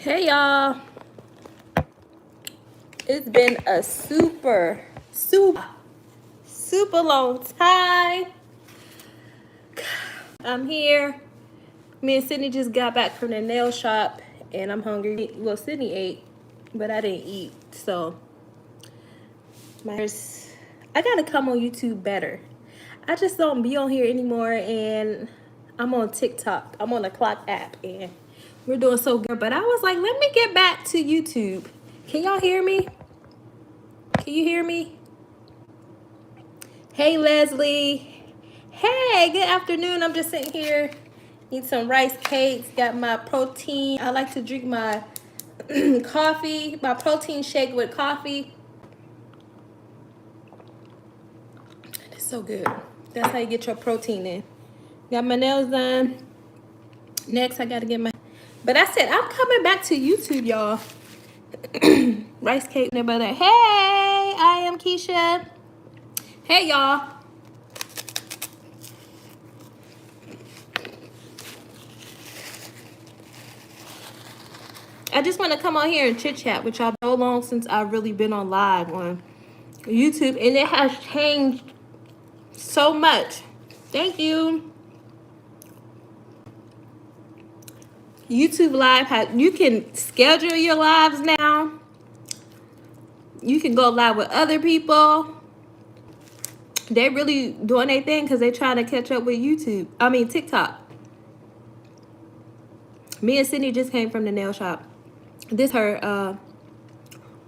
Hey y'all, it's been a super long time. I'm here. Me and Sydney just got back from the nail shop and I'm hungry. Well, Sydney ate, but I didn't eat. So I gotta come on YouTube better. I just don't be on here anymore, and I'm on TikTok. I'm on the Clock app and we're doing so good. But I was like, let me get back to YouTube. Can y'all hear me? Can you hear me? Hey, Leslie. Hey, good afternoon. I'm just sitting here. Eat some rice cakes. Got my protein. I like to drink my coffee, my protein shake with coffee. It's so good. That's how you get your protein in. Got my nails done. Next, I got to get my... But I said, I'm coming back to YouTube, y'all. Rice cake and butter. Hey, I am Keisha. Hey, y'all. I just want to come on here and chit chat with y'all. So long since I've really been on live on YouTube, and it has changed so much. Thank you. YouTube Live, you can schedule your lives now. You can go live with other people. They really doing their thing because they're trying to catch up with TikTok. Me and Sydney just came from the nail shop. This her,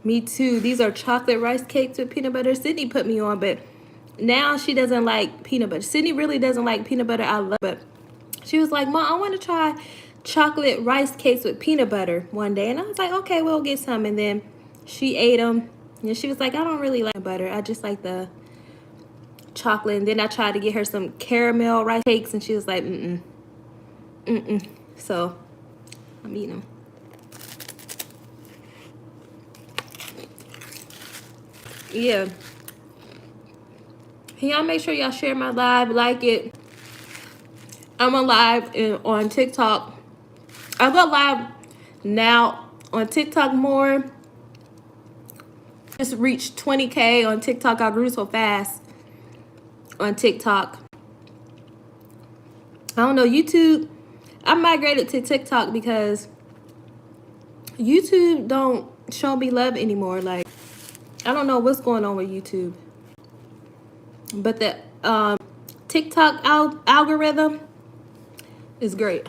me too. These are chocolate rice cakes with peanut butter. Sydney put me on, but now she doesn't like peanut butter. Sydney really doesn't like peanut butter. I love it. She was like, Mom, I want to try chocolate rice cakes with peanut butter one day. And I was like, okay, we'll get some. And then she ate them. And she was like, I don't really like butter. I just like the chocolate. And then I tried to get her some caramel rice cakes. And she was like, So I'm eating them. Yeah. Can y'all make sure y'all share my live, like it. I'm on live on TikTok. I go live now on TikTok more. Just reached 20K on TikTok. I grew so fast on TikTok. I don't know, YouTube. I migrated to TikTok because YouTube don't show me love anymore. Like, I don't know what's going on with YouTube. But the TikTok algorithm is great.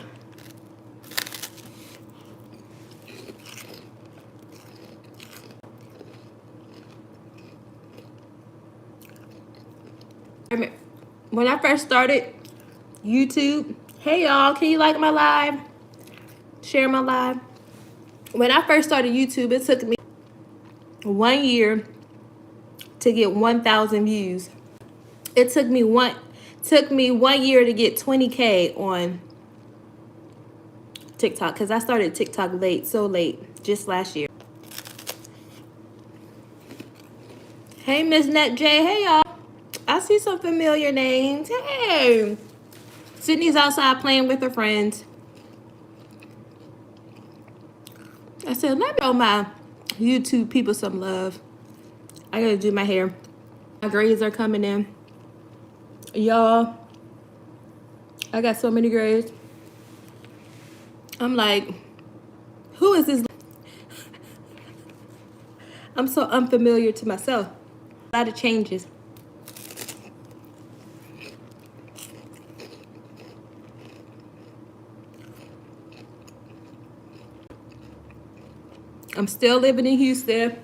When I first started YouTube, hey y'all, can you like my live? Share my live. When I first started YouTube, it took me 1 year to get 1,000 views. It took me one year to get 20K on TikTok because I started TikTok so late, just last year. Hey, Miss Net J. Hey, y'all. I see some familiar names. Hey. Sydney's outside playing with her friends. I said, let me show my YouTube people some love. I gotta do my hair. My grades are coming in. Y'all, I got so many grades. I'm like, who is this? I'm so unfamiliar to myself. A lot of changes. I'm still living in Houston.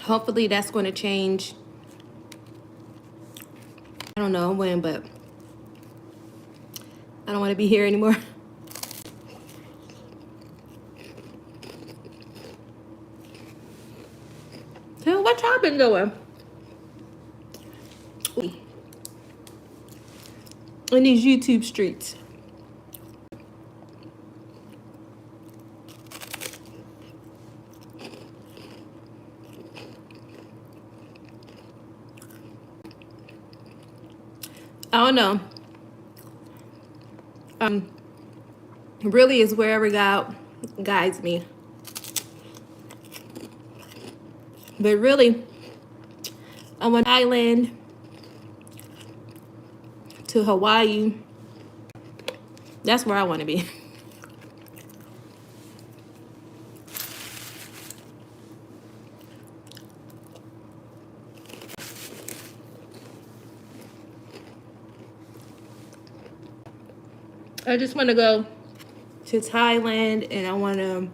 Hopefully that's going to change. I don't know when, but I don't want to be here anymore. So what y'all been doing? In these YouTube streets. I don't know. Really is wherever God guides me. But really, I went to Thailand, to Hawaii. That's where I want to be. I just want to go to Thailand, and I want to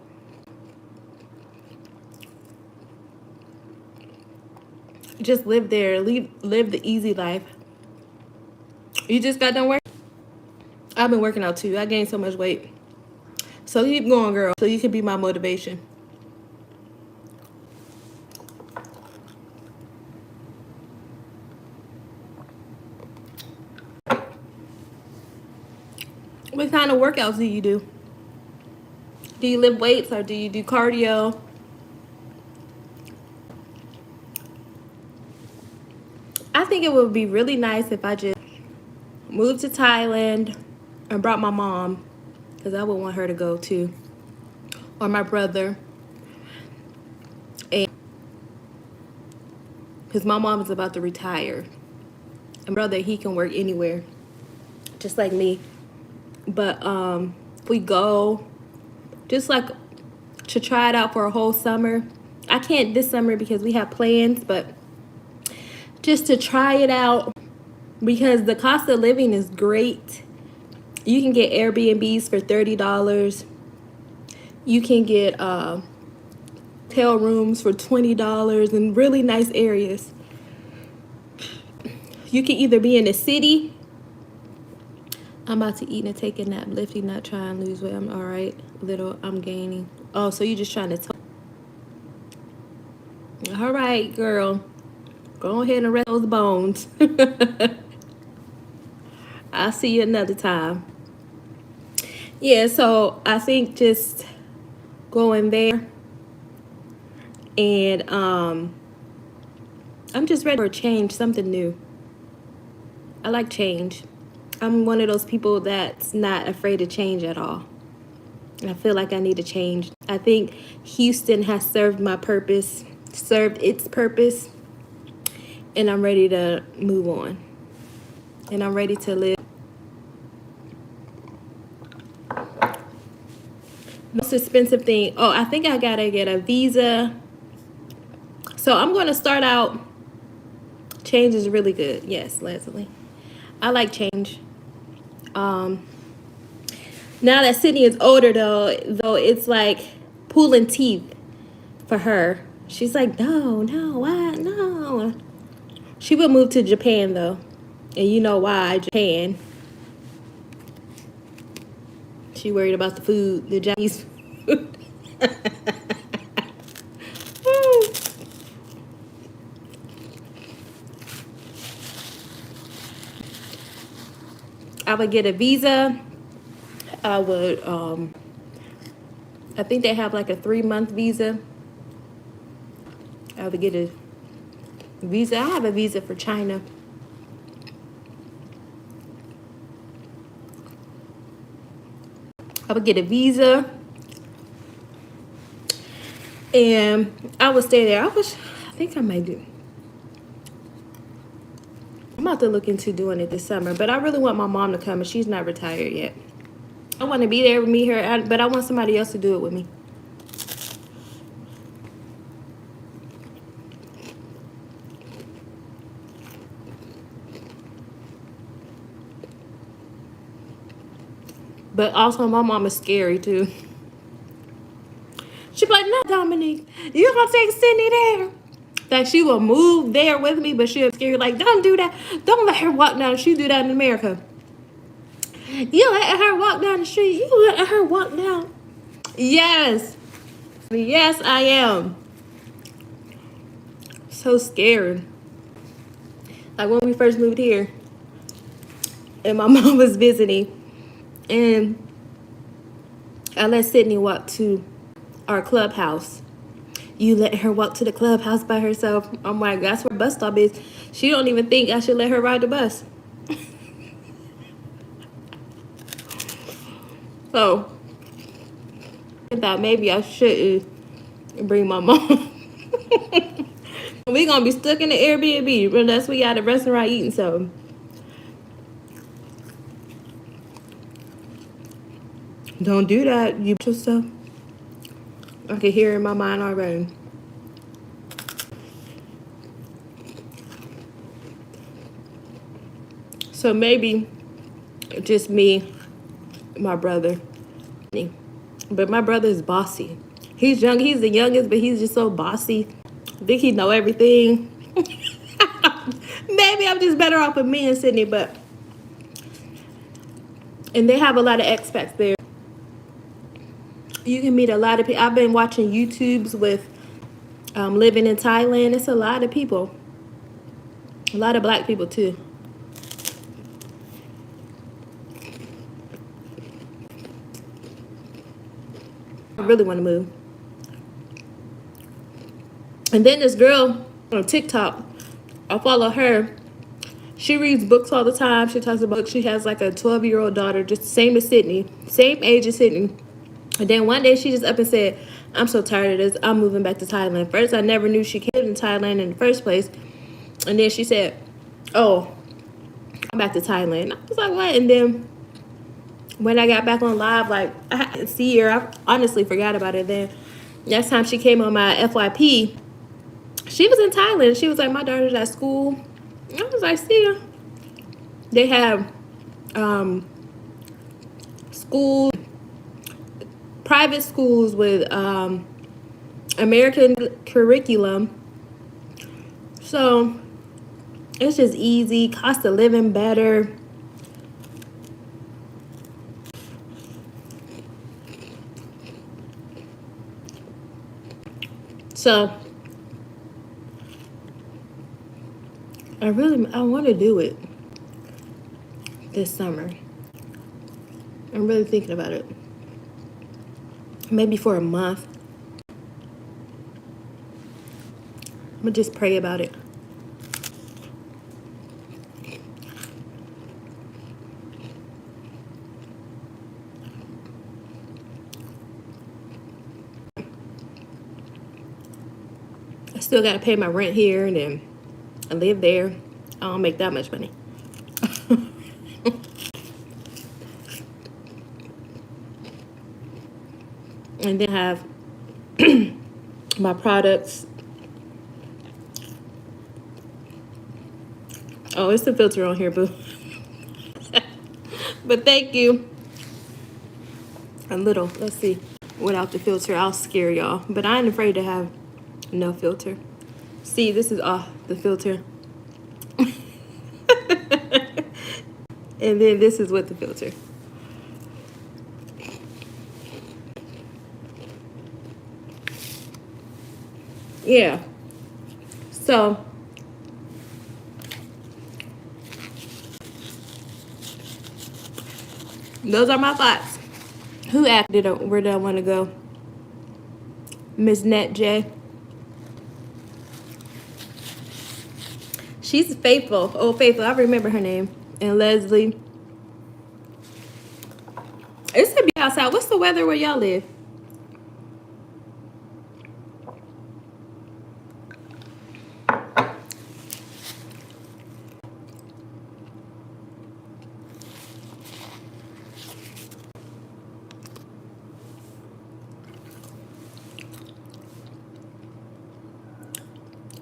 just live there, live the easy life. You just got done working? I've been working out too. I gained so much weight. So keep going, girl, so you can be my motivation. What kind of workouts do you do? Do you lift weights or do you do cardio? I think it would be really nice if I just moved to Thailand and brought my mom, because I would want her to go too, or my brother, and because my mom is about to retire, and brother, he can work anywhere just like me. But if we go just like to try it out for a whole summer. I can't this summer because we have plans, but just to try it out, because the cost of living is great. You can get Airbnbs for $30. You can get hotel rooms for $20 in really nice areas. You can either be in the city. I'm about to eat and take a nap, lifting, not trying to lose weight. I'm all right, little, I'm gaining. Oh, so you're just trying to tell. All right, girl. Go ahead and rest those bones. I'll see you another time. Yeah, so I think just going there, and I'm just ready for a change, something new. I like change. I'm one of those people that's not afraid to change at all. I feel like I need to change. I think Houston has served its purpose, and I'm ready to move on. And I'm ready to live. Most expensive thing. Oh, I think I gotta get a visa. So I'm gonna start out. Change is really good. Yes, Leslie. I like change. Now that Sydney is older, though it's like pulling teeth for her. She's like, no, why, no. She would move to Japan, though. And you know why, Japan. She worried about the food, the Japanese food. I would get a visa. I would, I think they have like a 3-month visa. I would get a visa. I have a visa for China. I would get a visa. And I would stay there. I think I might do. I'm about to look into doing it this summer. But I really want my mom to come, and she's not retired yet. I want to be there with me, her, but I want somebody else to do it with me. But also, my mom is scary too. She'd be like, no, Dominique, you're going to take Sydney there. That she will move there with me, but she'll scare you, like, don't do that. Don't let her walk down. She do that in America. You let her walk down the street. You let her walk down. Yes. Yes, I am. So scared. Like when we first moved here, and my mom was visiting, and I let Sydney walk to our clubhouse. You let her walk to the clubhouse by herself. I'm like, that's where bus stop is. She don't even think I should let her ride the bus. So I thought maybe I shouldn't bring my mom. We gonna be stuck in the Airbnb unless we at a restaurant eating something. Don't do that, you yourself. I can hear it in my mind already. So maybe just me, my brother. But my brother is bossy. He's young, he's the youngest, but he's just so bossy. I think he know everything. Maybe I'm just better off with me and Sydney, but and they have a lot of expats there. You can meet a lot of people. I've been watching YouTubes with living in Thailand. It's a lot of people. A lot of black people too. I really want to move. And then this girl on TikTok, I follow her. She reads books all the time. She talks about books. She has like a 12-year-old daughter, just the same as Sydney, same age as Sydney. And then one day she just up and said, I'm so tired of this. I'm moving back to Thailand. First, I never knew she came in Thailand in the first place. And then she said, oh, I'm back to Thailand. I was like, what? And then when I got back on live, like, I didn't see her. I honestly forgot about it then. Next time she came on my FYP, she was in Thailand. She was like, my daughter's at school. I was like, see ya. They have school, private schools with American curriculum. So it's just easy, cost of living better. So I want to do it this summer. I'm really thinking about it. Maybe for a month. I'm gonna just pray about it. I still gotta pay my rent here and then I live there. I don't make that much money. And then have my products. Oh, it's the filter on here, boo. But thank you. A little, let's see. Without the filter, I'll scare y'all. But I ain't afraid to have no filter. See, this is off the filter. And then this is with the filter. Yeah. So those are my thoughts. Who acted up? Where did I want to go? Miss Net J. She's faithful. Oh, faithful. I remember her name. And Leslie. It's gonna be outside. What's the weather where y'all live?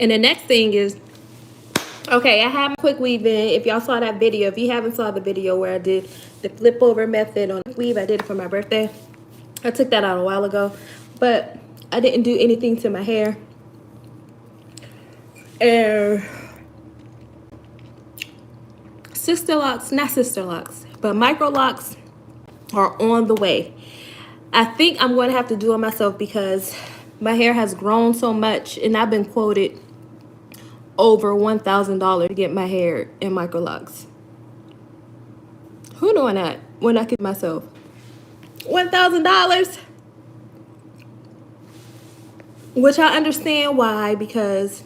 And the next thing is, okay, I have a quick weave in. If y'all saw that video, if you haven't saw the video where I did the flip over method on weave, I did it for my birthday. I took that out a while ago, but I didn't do anything to my hair. And sister locks, not sister locks, but micro locks are on the way. I think I'm going to have to do it myself because my hair has grown so much, and I've been quoted over $1,000 to get my hair in micro locks. Who doing that when I could myself? $1,000, which I understand why, because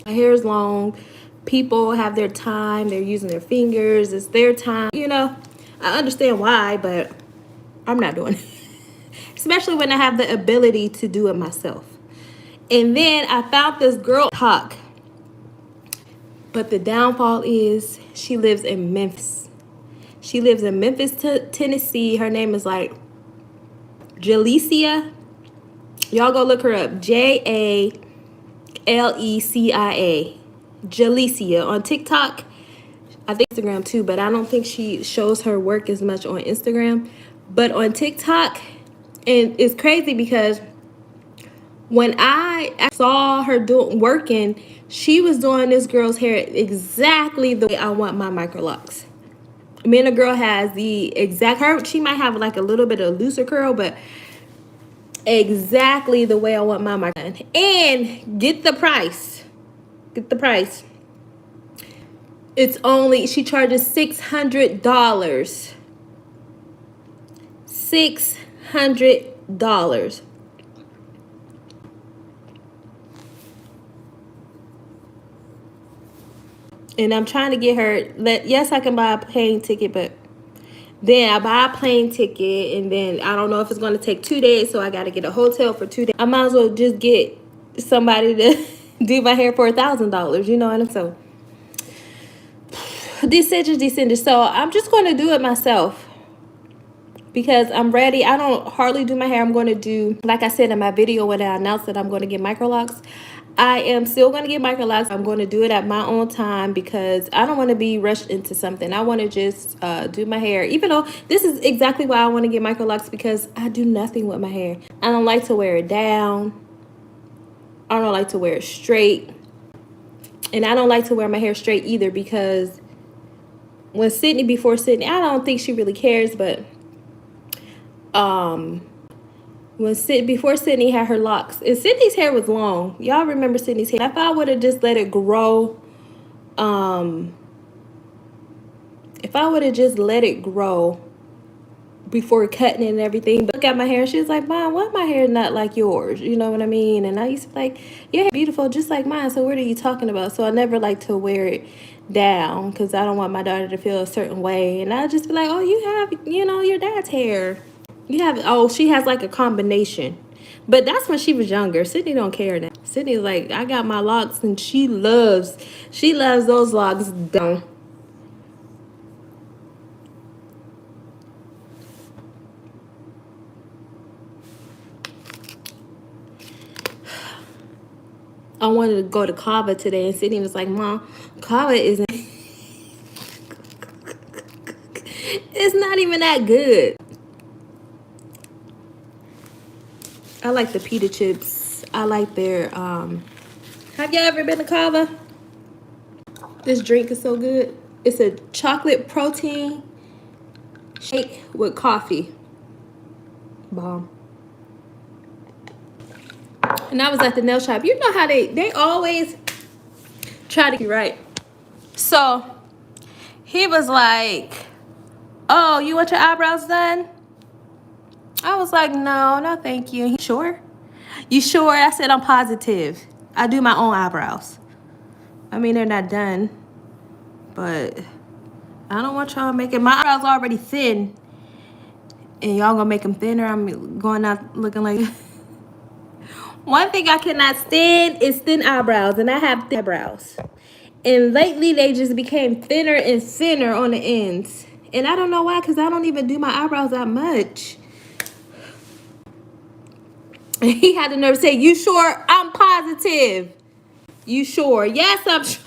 my hair is long. People have their time. They're using their fingers. It's their time. You know, I understand why, but I'm not doing it. Especially when I have the ability to do it myself. And then I found this girl talk. But the downfall is she lives in Memphis. She lives in Memphis, Tennessee. Her name is like Jalecia. Y'all go look her up. Jalecia. Jalecia on TikTok. I think Instagram too, but I don't think she shows her work as much on Instagram. But on TikTok, and it's crazy because when I saw her working, she was doing this girl's hair exactly the way I want my micro locks. I mean, the girl has the exact, she might have like a little bit of looser curl, but exactly the way I want my micro. And get the price. Get the price. It's only, she charges $600. $600. And I'm trying to get her, yes, I can buy a plane ticket, but then I buy a plane ticket, and then I don't know if it's going to take 2 days, so I got to get a hotel for 2 days. I might as well just get somebody to do my hair for $1,000, you know what I'm saying? Decisions. So I'm just going to do it myself because I'm ready. I don't hardly do my hair. I'm going to do, like I said in my video when I announced that I'm going to get micro locks, I am still going to get micro locks. I'm going to do it at my own time because I don't want to be rushed into something. I want to just do my hair, even though this is exactly why I want to get micro locks, because I do nothing with my hair. I don't like to wear it down. I don't like to wear it straight. And I don't like to wear my hair straight either, because when before Sydney, I don't think she really cares, but before Sydney had her locks, and Sydney's hair was long. Y'all remember Sydney's hair? If I would have just let it grow, if I would have just let it grow before cutting it and everything, but look at my hair, she was like, Mom, why my hair not like yours? You know what I mean? And I used to be like, your hair beautiful just like mine, so what are you talking about? So I never like to wear it down because I don't want my daughter to feel a certain way. And I just be like, oh, you have, your dad's hair. You have, oh, she has like a combination. But that's when she was younger. Sydney don't care now. Sydney's like, I got my locks, and she loves those locks down. I wanted to go to Kava today, and Sydney was like, Mom, Kava isn't, it's not even that good. I like the pita chips. I like their, have you ever been to Kava? This drink is so good. It's a chocolate protein shake with coffee. Bomb. And I was at the nail shop. You know how they always try to be right. So he was like, oh, you want your eyebrows done? I was like, no, thank you. He, sure? You sure? I said, I'm positive. I do my own eyebrows. I mean, they're not done, but I don't want y'all making my eyebrows already thin, and y'all gonna make them thinner. I'm going out looking like one thing I cannot stand is thin eyebrows, and I have thin eyebrows. And lately, they just became thinner and thinner on the ends. And I don't know why, because I don't even do my eyebrows that much. And he had the nerve to say, you sure? I'm positive. You sure? Yes, I'm sure.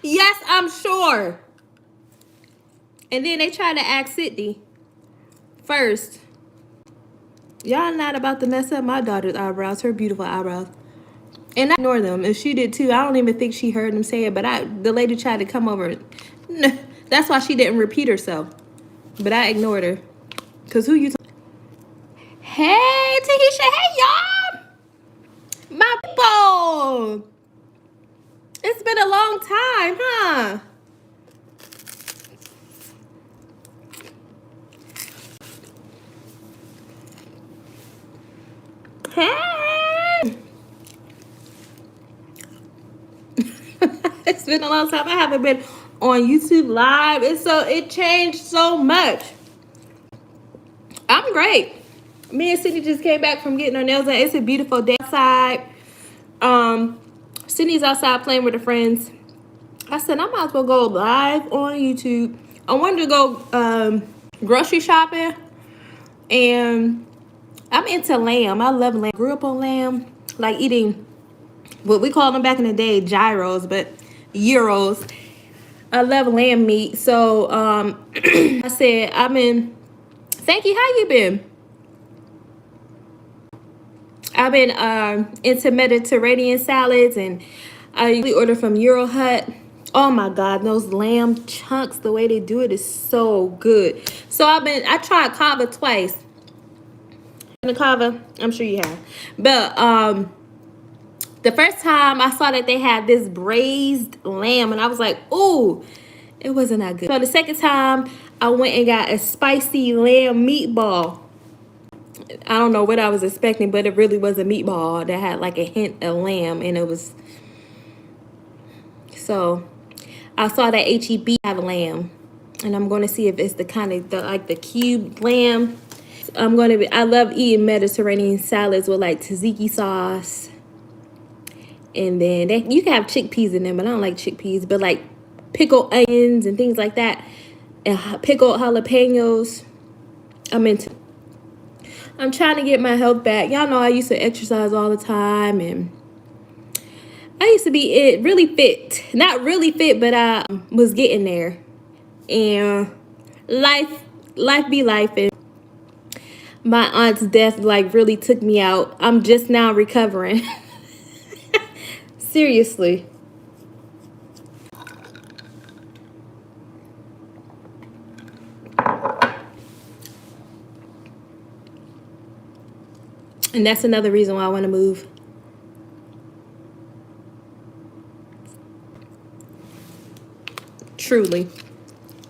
Yes, I'm sure. And then they try to ask Sydney first. Y'all not about to mess up my daughter's eyebrows, her beautiful eyebrows. And I ignore them. If she did too, I don't even think she heard them say it, but the lady tried to come over. That's why she didn't repeat herself. But I ignored her. Because who you Hey, Tahisha. Hey, y'all. My people. It's been a long time, huh? Hey. It's been a long time. I haven't been on YouTube Live. It changed so much. I'm great. Me and Sydney just came back from getting our nails done. It's a beautiful day outside. Sydney's outside playing with her friends. I said I might as well go live on YouTube. I wanted to go grocery shopping, and I'm into lamb. I love lamb. Grew up on lamb, like eating what we called them back in the day, gyros, but gyros. I love lamb meat. So I said thank you, how you been? I've been into Mediterranean salads, and I usually order from Euro Hut. Oh my God, those lamb chunks, the way they do it is so good. So I tried kava twice. The kava, I'm sure you have. But the first time I saw that they had this braised lamb, and I was like, ooh, it wasn't that good. So the second time I went and got a spicy lamb meatball. I don't know what I was expecting, but it really was a meatball that had like a hint of lamb, and it was. So I saw that HEB have lamb, and I'm going to see if it's the kind of like the cubed lamb. I love eating Mediterranean salads with like tzatziki sauce, and then you can have chickpeas in them, but I don't like chickpeas. But like pickled onions and things like that, and pickled jalapenos. I'm trying to get my health back. Y'all know I used to exercise all the time, and I used to be really fit. Not really fit, but I was getting there. And life be life. And my aunt's death like really took me out. I'm just now recovering. Seriously. And that's another reason why I want to move. Truly.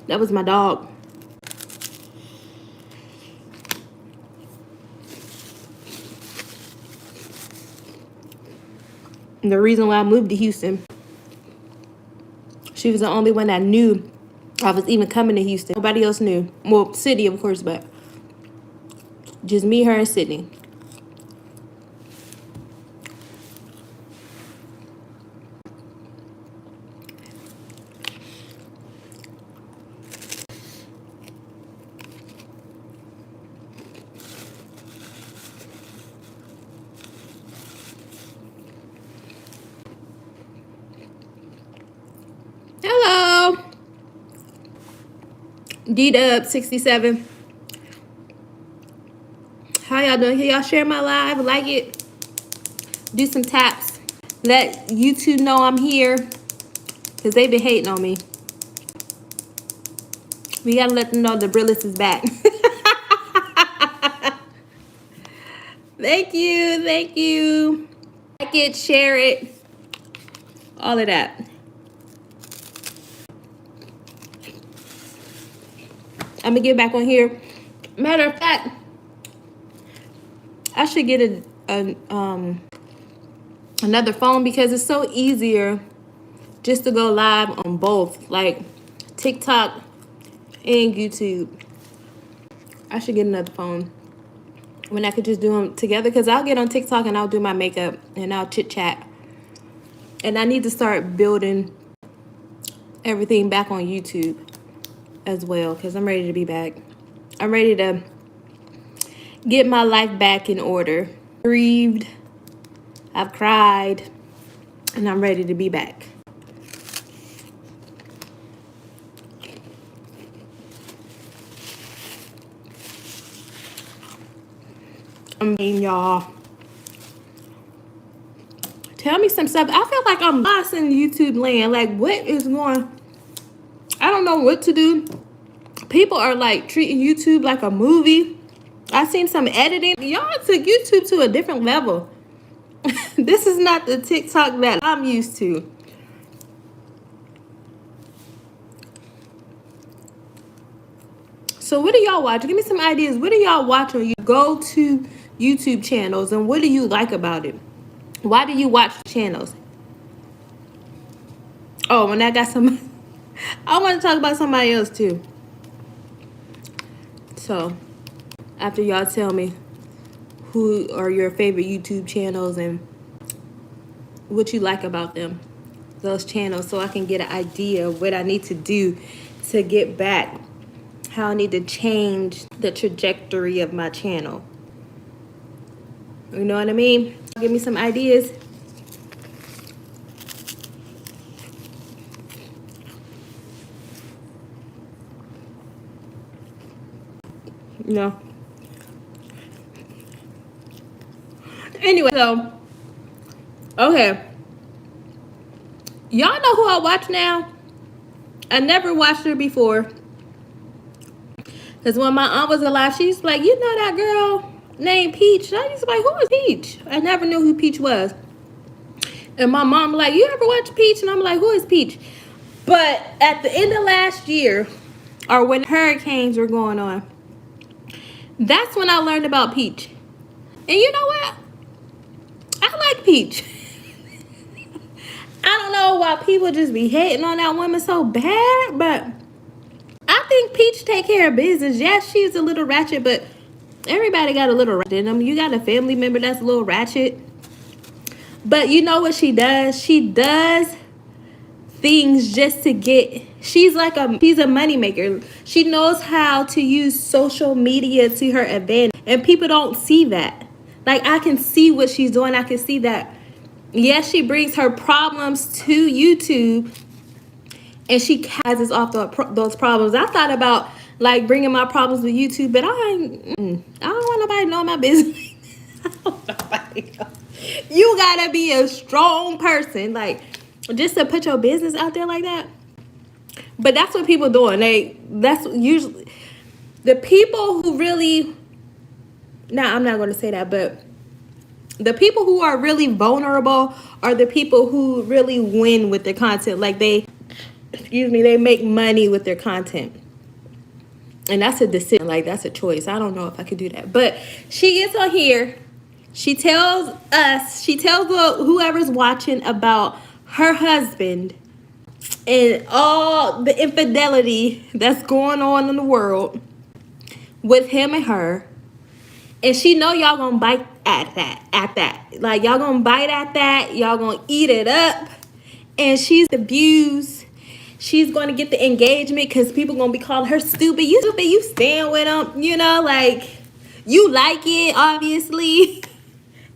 That was my dog. And the reason why I moved to Houston. She was the only one that knew I was even coming to Houston. Nobody else knew. Well, Sydney, of course, but just me, her, and Sydney. Hello. D-Dub 67. How y'all doing? Can y'all share my live? Like it. Do some taps. Let YouTube know I'm here, because they've been hating on me. We gotta let them know the realist is back. Thank you. Thank you. Like it, share it. All of that. I'm gonna get back on here. Matter of fact, I should get another phone, because it's so easier just to go live on both, like TikTok and YouTube. I should get another phone when I could just do them together, because I'll get on TikTok and I'll do my makeup and I'll chit chat. And I need to start building everything back on YouTube as well, because I'm ready to be back. I'm ready to get my life back in order. Grieved, I've cried, and I'm ready to be back. I mean, y'all, tell me some stuff. I feel like I'm lost in YouTube land. Like, what is going? I don't know what to do. People are like treating YouTube like a movie. I seen some editing. Y'all took YouTube to a different level. This is not the TikTok that I'm used to. So what do y'all watch? Give me some ideas. What do y'all watch when you go to YouTube channels, and what do you like about it? Why do you watch channels? Oh, and I got some I want to talk about somebody else too. So, after y'all tell me who are your favorite YouTube channels and what you like about them, those channels, so I can get an idea of what I need to do to get back, how I need to change the trajectory of my channel. You know what I mean? Give me some ideas. You know. Anyway, so okay. Y'all know who I watch now? I never watched her before. Because when my aunt was alive, she used to be like, you know that girl named Peach? And I used to be like, who is Peach? I never knew who Peach was. And my mom like, you ever watch Peach? And I'm like, who is Peach? But at the end of last year, or when hurricanes were going on, that's when I learned about Peach. And you know what? I like Peach. I don't know why people just be hating on that woman so bad, but I think Peach take care of business. Yes, she's a little ratchet, but everybody got a little ratchet in them. You got a family member that's a little ratchet. But you know what she does? She does things just to get, she's a money maker. She knows how to use social media to her advantage. And people don't see that. Like, I can see what she's doing. I can see that, yes, she brings her problems to YouTube and she catches off those problems. I thought about like bringing my problems with YouTube, but I don't want nobody to know my business. I don't want nobody to know. You gotta be a strong person, like, just to put your business out there like that. But that's what people doing. That's usually the people who really. Now, I'm not going to say that, but the people who are really vulnerable are the people who really win with their content. Like they make money with their content. And that's a decision. Like, that's a choice. I don't know if I could do that. But she gets on here. She tells whoever's watching about her husband and all the infidelity that's going on in the world with him and her. And she know y'all gonna bite at that. Like, y'all gonna bite at that. Y'all gonna eat it up. And she's abused. She's gonna get the engagement because people gonna be calling her stupid. You stupid, you stand with him. You know, like, you like it, obviously.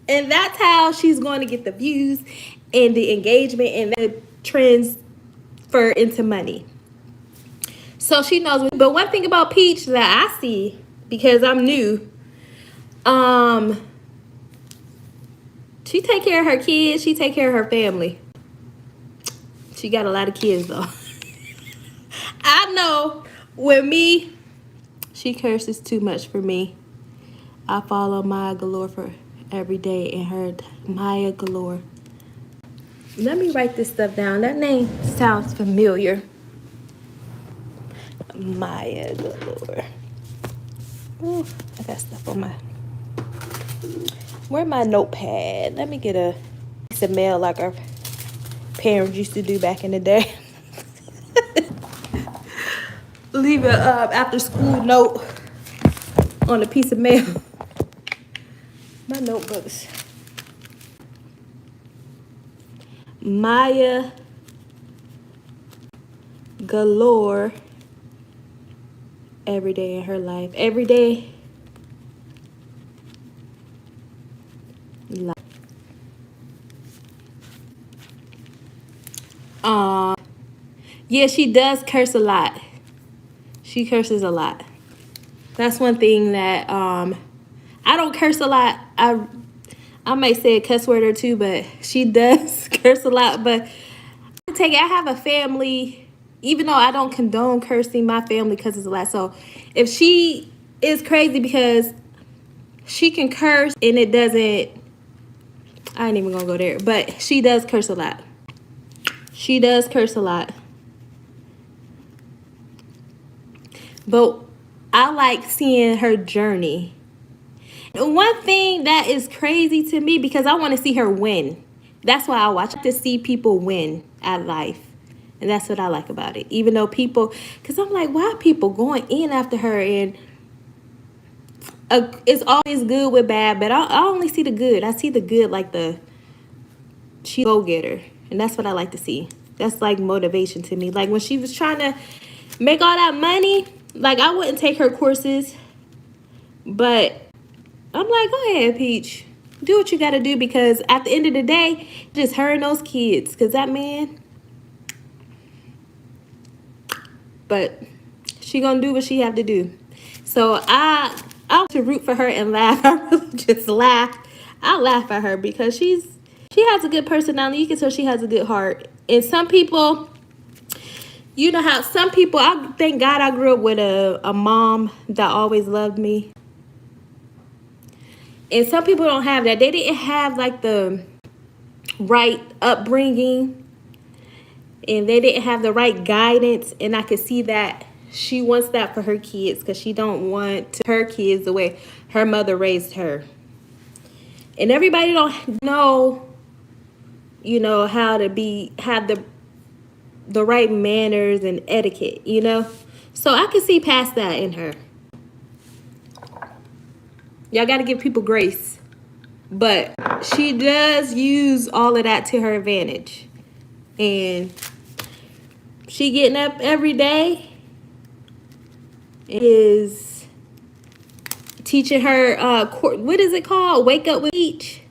And that's how she's going to get the views and the engagement and the transfer into money. So she knows. But one thing about Peach that I see, because I'm new, she take care of her kids. She take care of her family. She got a lot of kids, though. I know with me, she curses too much for me. I follow Maya Galore for every day and her Maya Galore. Let me write this stuff down. That name sounds familiar. Maya Galore. Ooh, I got stuff on my... Where's my notepad? Let me get a piece of mail like our parents used to do back in the day. Leave a after school note on a piece of mail. My notebooks. Maya Galore. Every day in her life. Every day. Life. Yeah, she does curse a lot. She curses a lot. That's one thing that I don't curse a lot. I may say a cuss word or two, but she does curse a lot. But I have a family, even though I don't condone cursing, my family curses a lot. So if she is crazy because she can curse and it doesn't, I ain't even gonna go there, but she does curse a lot. She does curse a lot. But I like seeing her journey. One thing that is crazy to me, because I want to see her win. That's why I watch, to see people win at life. And that's what I like about it. Even though people, because I'm like, why are people going in after her? And it's always good with bad, but I only see the good. I see the good, like she go-getter. And that's what I like to see. That's like motivation to me. Like when she was trying to make all that money, like I wouldn't take her courses, but I'm like, go ahead, Peach. Do what you got to do, because at the end of the day, just her and those kids. Because that man, but she gonna do what she have to do. So I want to root for her and laugh. I really just laugh. I laugh at her because she has a good personality. You can tell she has a good heart. And some people, you know how some people, I thank God I grew up with a mom that always loved me. And some people don't have that. They didn't have like the right upbringing, and they didn't have the right guidance. And I could see that she wants that for her kids, because she don't want her kids the way her mother raised her. And everybody don't know, you know, how to have the right manners and etiquette, you know. So I can see past that in her. Y'all got to give people grace. But she does use all of that to her advantage. And she getting up every day is teaching her, what is it called? Wake Up with Peach.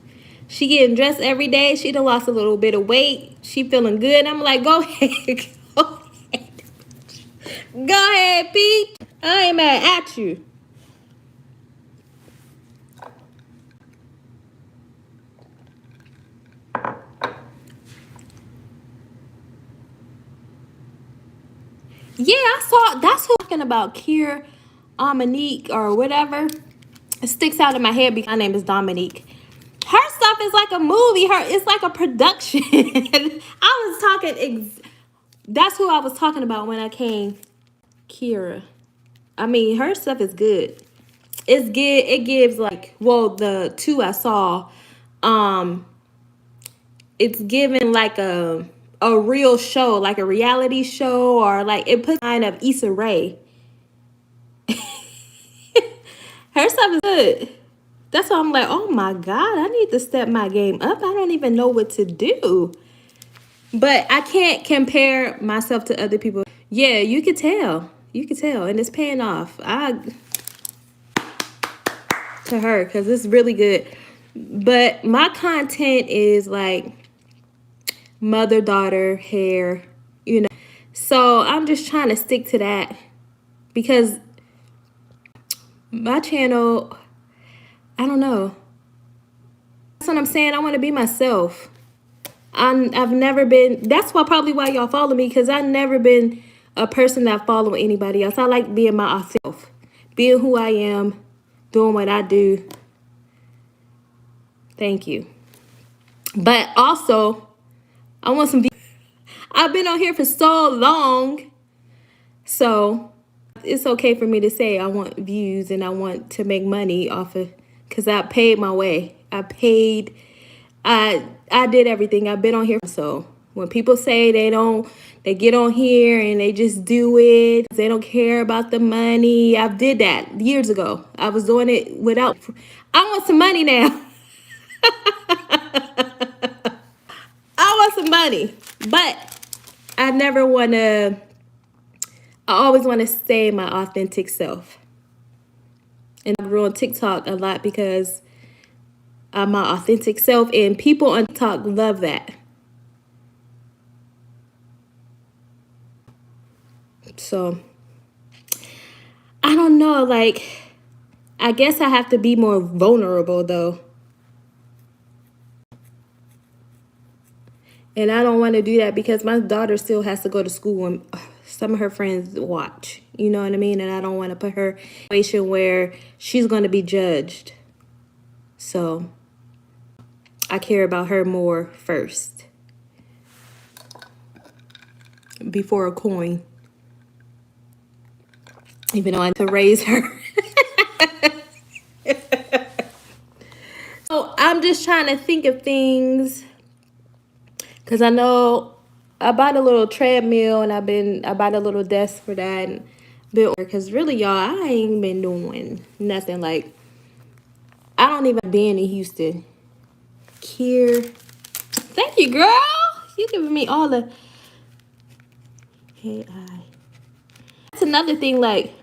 She getting dressed every day. She done lost a little bit of weight. She feeling good. I'm like, go ahead. Go ahead. Go ahead, Peach. I ain't mad at you. Yeah, I saw, that's who I'm talking about, Kier, Monique, or whatever. It sticks out in my head because my name is Dominique. Her stuff is like a movie. It's like a production. I was talking, that's who I was talking about when I came, Kira. I mean, her stuff is good. It's good. It gives like, well, the two I saw, it's given like a real show, like a reality show, or like it puts kind of Issa Rae. Her stuff is good. That's why I'm like, oh my God, I need to step my game up. I don't even know what to do. But I can't compare myself to other people. Yeah, you can tell. You can tell. And it's paying off. To her, because it's really good. But my content is like mother, daughter, hair, you know. So I'm just trying to stick to that, because my channel, I don't know. That's what I'm saying. I want to be myself. I've never been, that's probably why y'all follow me, because I've never been a person that follow anybody else. I like being myself, being who I am, doing what I do. Thank you. But also, I want some views. I've been on here for so long, so it's okay for me to say I want views and I want to make money off of, because I paid my way. I did everything. I've been on here. So when people say they get on here and they just do it, they don't care about the money. I did that years ago. I was doing it without, I want some money now. I want some money, but I never want to, I always want to stay my authentic self. And I grew on TikTok a lot because I'm my authentic self, and people on TikTok love that. So, I don't know, like, I guess I have to be more vulnerable though. And I don't want to do that because my daughter still has to go to school and some of her friends watch. You know what I mean? And I don't want to put her in a situation where she's going to be judged. So I care about her more first before a coin. Even though I need to raise her. So I'm just trying to think of things, because I know I bought a little treadmill, and I bought a little desk for that, and because really, y'all, I ain't been doing nothing. Like, I don't even been in Houston. Here, thank you, girl. You giving me all the AI. That's another thing. Like,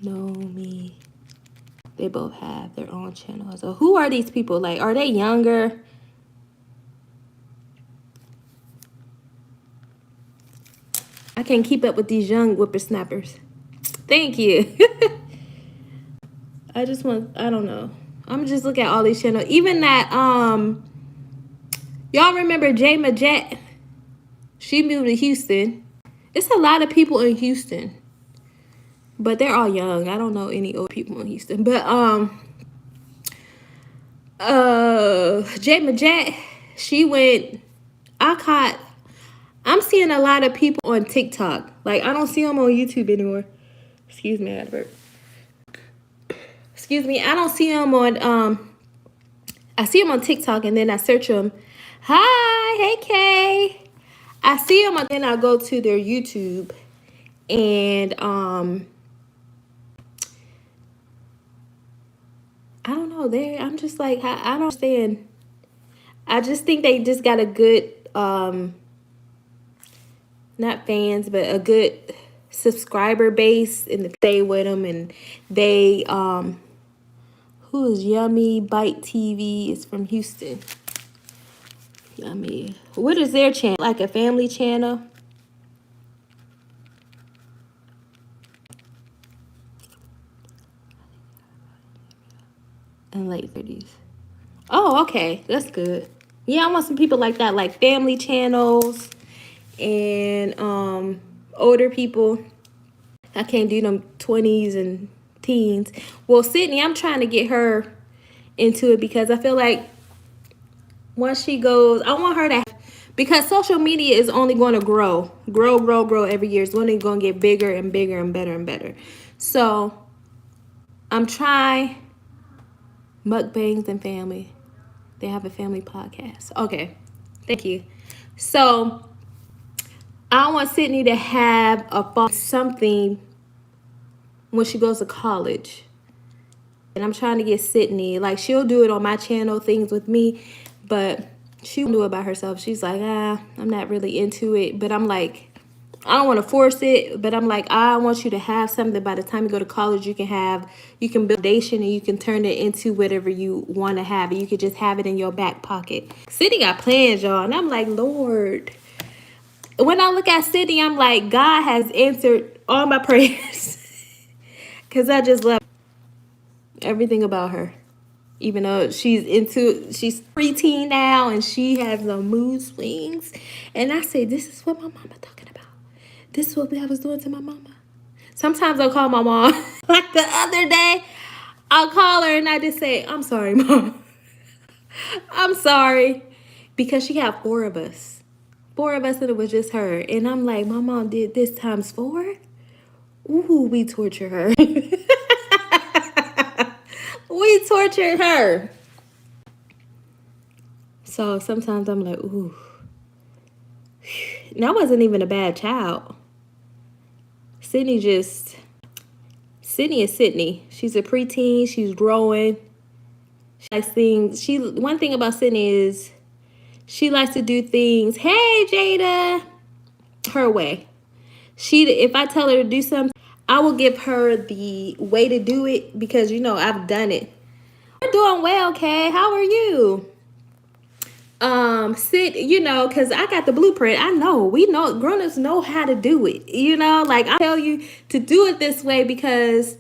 know me. They both have their own channels. So who are these people? Like, are they younger? I can't keep up with these young whippersnappers. Thank you. I don't know. I'm just looking at all these channels. Even that, y'all remember Jay Majette? She moved to Houston. It's a lot of people in Houston, but they're all young. I don't know any old people in Houston. But Jay Majette, she went. I'm seeing a lot of people on TikTok. Like, I don't see them on YouTube anymore. Excuse me, Advert. Excuse me. I don't see them on I see them on TikTok, and then I search them. Hi, hey Kay. I see them, and then I go to their YouTube, and I don't know. I'm just like, I don't understand. I just think they just got a good not fans, but a good subscriber base, and they stay with them, and they who is Yummy Bite TV is from Houston. Yummy. What is their channel? Like a family channel? In late 30s. Oh, okay. That's good. Yeah, I want some people like that, like family channels and older people. I can't do them 20s and teens. Well, Sydney, I'm trying to get her into it because I feel like once she goes, I want her to, because social media is only going to grow every year. It's only going to get bigger and bigger and better and better. So I'm trying mukbangs and family. They have a family podcast. Okay, thank you. So I want Sydney to have something when she goes to college. And I'm trying to get Sydney, like, she'll do it on my channel, things with me, but she won't do it by herself. She's like, I'm not really into it. But I'm like, I don't want to force it, but I'm like, I want you to have something by the time you go to college. You can build a foundation, and you can turn it into whatever you want to have. And you could just have it in your back pocket. Sydney got plans, y'all. And I'm like, Lord. When I look at Sydney, I'm like, God has answered all my prayers. Because I just love everything about her. Even though she's preteen now, and she has the mood swings. And I say, this is what my mama talking about. This is what I was doing to my mama. Sometimes I'll call my mom. Like the other day, I'll call her and I just say, I'm sorry, Mom. I'm sorry. Because she had 4 of us. 4 of us, and it was just her. And I'm like, my mom did this times 4? Ooh, we torture her. We tortured her. So sometimes I'm like, ooh. And I wasn't even a bad child. Sydney is Sydney. She's a preteen. She's growing. She likes things. One thing about Sydney is she likes to do things. Hey, Jada. Her way. If I tell her to do something, I will give her the way to do it because, I've done it. We're doing well, Kay. How are you? Because I got the blueprint. I know. We know. Grown-ups know how to do it. Like, I tell you to do it this way because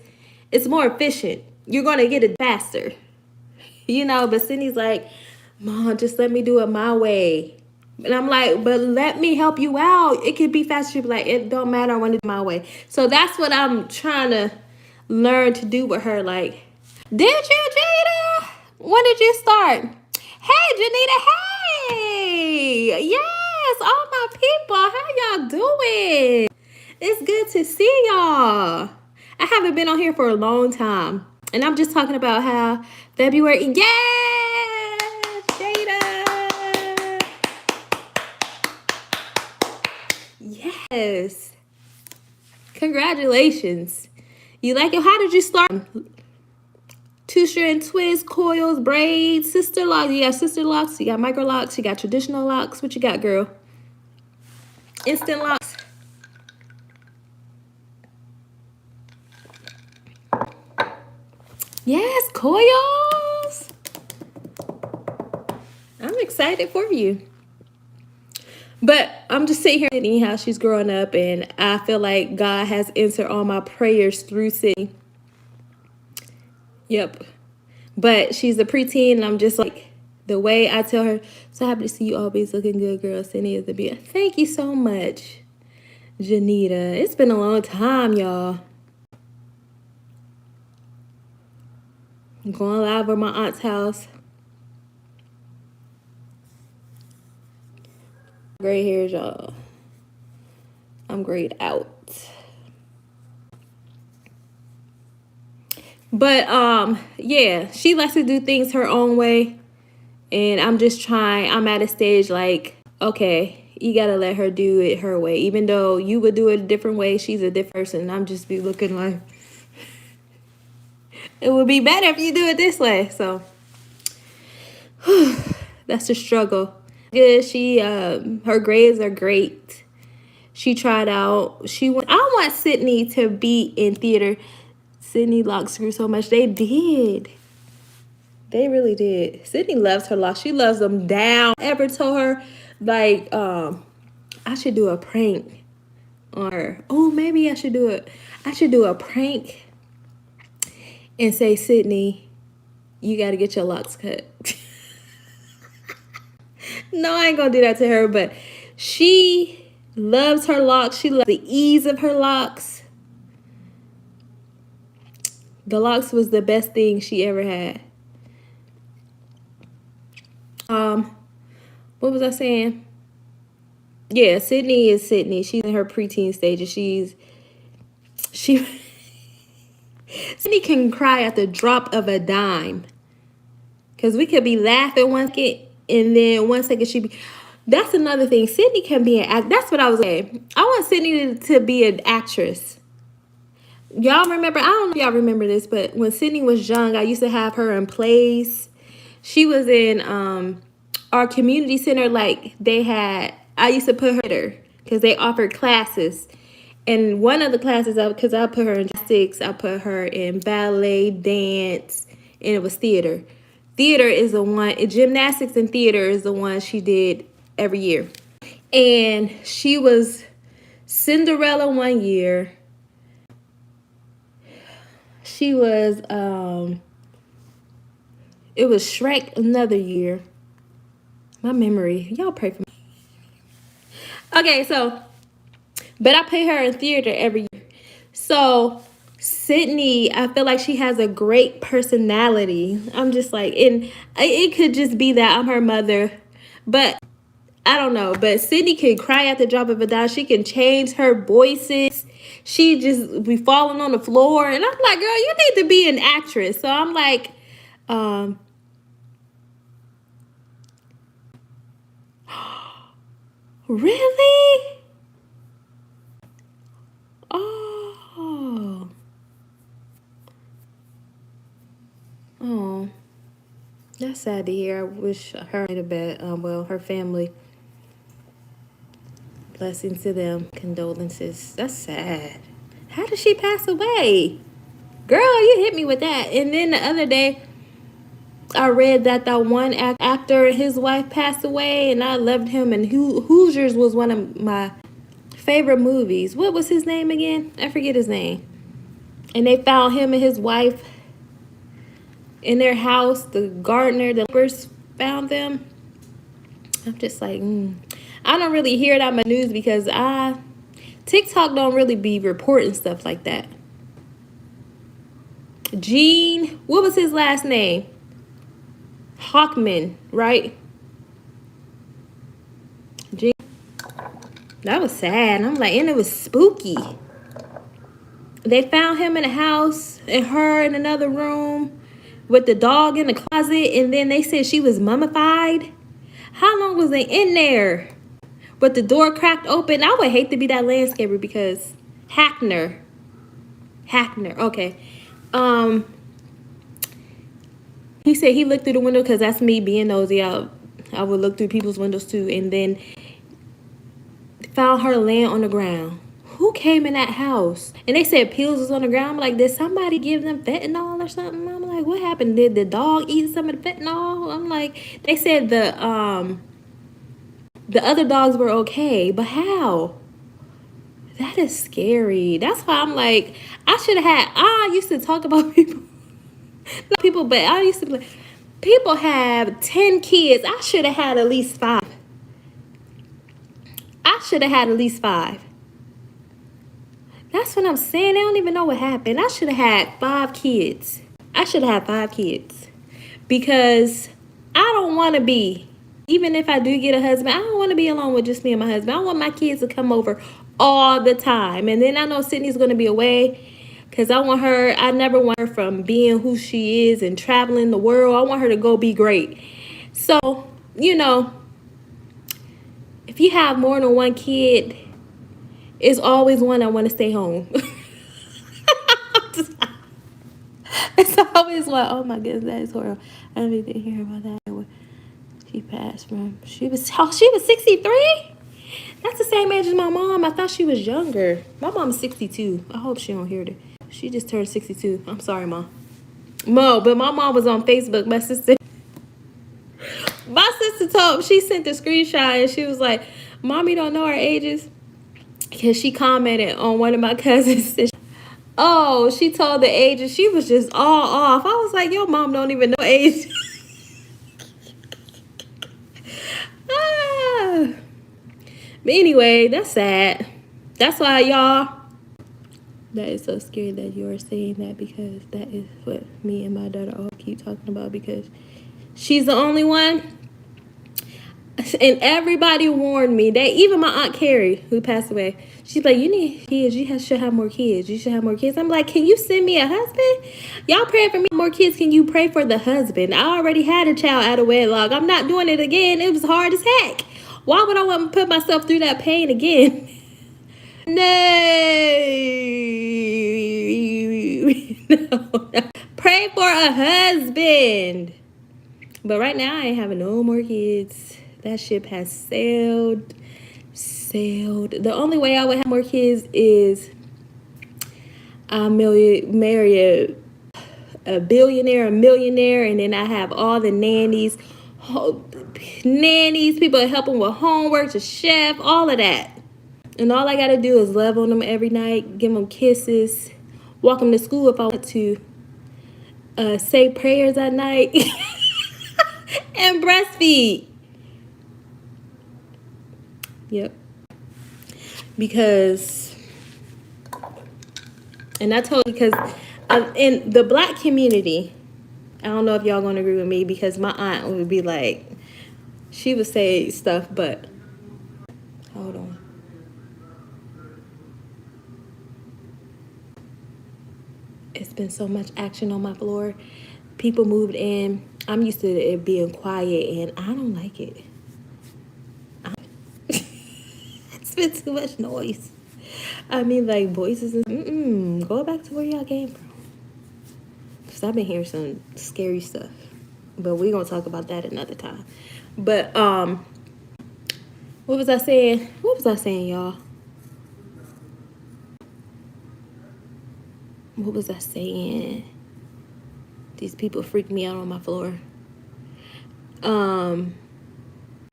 it's more efficient. You're going to get it faster. But Sydney's like, Mom, just let me do it my way. And I'm like, but let me help you out. It could be faster. She'll be like, it don't matter. I want to do it my way. So that's what I'm trying to learn to do with her. Like, did you, Jada? When did you start? Hey, Janita. Hey. Yes, all my people. How y'all doing? It's good to see y'all. I haven't been on here for a long time. And I'm just talking about how February. Yes, Jada. Yes. Congratulations. You like it? How did you start? Two-strand twists, coils, braids, sister locks. You got sister locks, you got micro locks, you got traditional locks. What you got, girl? Instant locks. Yes, coils. I'm excited for you. But I'm just sitting here thinking how she's growing up, and I feel like God has answered all my prayers through Sydney. Yep. But she's a preteen, and I'm just like, the way I tell her, so happy to see you always looking good, girl. Sydney is the beauty. Thank you so much, Janita. It's been a long time, y'all. I'm going live at my aunt's house. Gray hairs, y'all. I'm grayed out. But yeah, she likes to do things her own way, and I'm just trying. I'm at a stage like, okay, you gotta let her do it her way. Even though you would do it a different way, she's a different person. I'm just be looking like, it would be better if you do it this way. So that's the struggle. Good. She her grades are great. She tried out. I want Sydney to be in theater. Sydney locks grew so much. They did. They really did. Sydney loves her locks. She loves them down. Ever told her like I should do a prank on her. Oh, maybe I should do it. I should do a prank and say, Sydney, you got to get your locks cut. No, I ain't gonna do that to her, but she loves her locks. She loves the ease of her locks. The locks was the best thing she ever had. What was I saying? Yeah, Sydney is Sydney. She's in her preteen stages. She Sydney can cry at the drop of a dime. Cause we could be laughing one second, and then 1 second she be. That's another thing. Sydney can be an act. That's what I was saying. I want Sydney to be an actress. Y'all remember? I don't know if y'all remember this, but when Sydney was young, I used to have her in plays. She was in our community center. Like I used to put her because they offered classes. And one of the classes, because I put her in gymnastics, I put her in ballet, dance, and it was theater. Theater is the one, gymnastics and theater is the one she did every year. And she was Cinderella one year. She was, it was Shrek another year. My memory, y'all pray for me. Okay, so, but I put her in theater every year. So Sydney, I feel like she has a great personality. I'm just like, and it could just be that I'm her mother, but I don't know. But Sydney can cry at the drop of a dime. She can change her voices. She just be falling on the floor. And I'm like, girl, you need to be an actress. So I'm like, really? Oh. Oh. That's sad to hear. I wish her a bit. Well, her family. Blessings to them. Condolences. That's sad. How did she pass away? Girl, you hit me with that. And then the other day, I read that one actor and his wife passed away, and I loved him. And Hoosiers was one of my favorite movies. What was his name again? I forget his name. And they found him and his wife in their house. The gardener, the neighbors found them. I'm just like, I don't really hear it on my news because TikTok don't really be reporting stuff like that. Gene, what was his last name? Hawkman, right? Gene. That was sad. I'm like, and it was spooky. They found him in a house and her in another room with the dog in the closet, and then they said she was mummified. How long was they in there? but the door cracked open. I would hate to be that landscaper because Hackner, okay. He said he looked through the window because that's me being nosy. I would look through people's windows too, and then found her laying on the ground. Who came in that house? And they said pills was on the ground. I'm like, did somebody give them fentanyl or something? I'm like, what happened? Did the dog eat some of the fentanyl? I'm like, they said the other dogs were okay, but how? That is scary. That's why I'm like, I used to talk about people. Not people, but I used to be like, people have 10 kids. I should have had at least 5. That's what I'm saying. They don't even know what happened. I should have had 5 kids. Because I don't want to be, even if I do get a husband, I don't want to be alone with just me and my husband. I want my kids to come over all the time. And then I know Sydney's going to be away because I never want her from being who she is and traveling the world. I want her to go be great. So, if you have more than one kid, it's always one I want to stay home. It's always one. Oh my goodness, that is horrible. I didn't even hear about that. She passed from. She was 63. That's the same age as my mom. I thought she was younger. My mom's 62. I hope she don't hear it. She just turned 62. I'm sorry, Mom. But my mom was on Facebook. My sister she sent the screenshot and she was like, Mommy don't know our ages. Because she commented on one of my cousins. Oh, she told the age and she was just all off. I was like, your mom don't even know age. But anyway, that's sad. That's why y'all, that is so scary that you are saying that, because that is what me and my daughter all keep talking about, because she's the only one. And everybody warned me. Even my Aunt Carrie, who passed away, she's like, you need kids. Should have more kids. You should have more kids. I'm like, can you send me a husband? Y'all praying for me more kids. Can you pray for the husband? I already had a child out of wedlock. I'm not doing it again. It was hard as heck. Why would I want to put myself through that pain again? No. Pray for a husband. But right now, I ain't having no more kids. That ship has sailed. The only way I would have more kids is I'll marry a billionaire, a millionaire, and then I have all the nannies, people helping with homework, the chef, all of that. And all I got to do is love on them every night, give them kisses, walk them to school if I want to, say prayers at night, and breastfeed. Yep. Because, and I told you, because in the Black community, I don't know if y'all gonna agree with me, because my aunt would be like, she would say stuff, but hold on. It's been so much action on my floor. People moved in. I'm used to it being quiet, and I don't like it. It's been too much noise. I mean, like voices and go back to where y'all came from. Because I've been hearing some scary stuff. But we're going to talk about that another time. But, what was I saying? Y'all? What was I saying? These people freak me out on my floor. Talking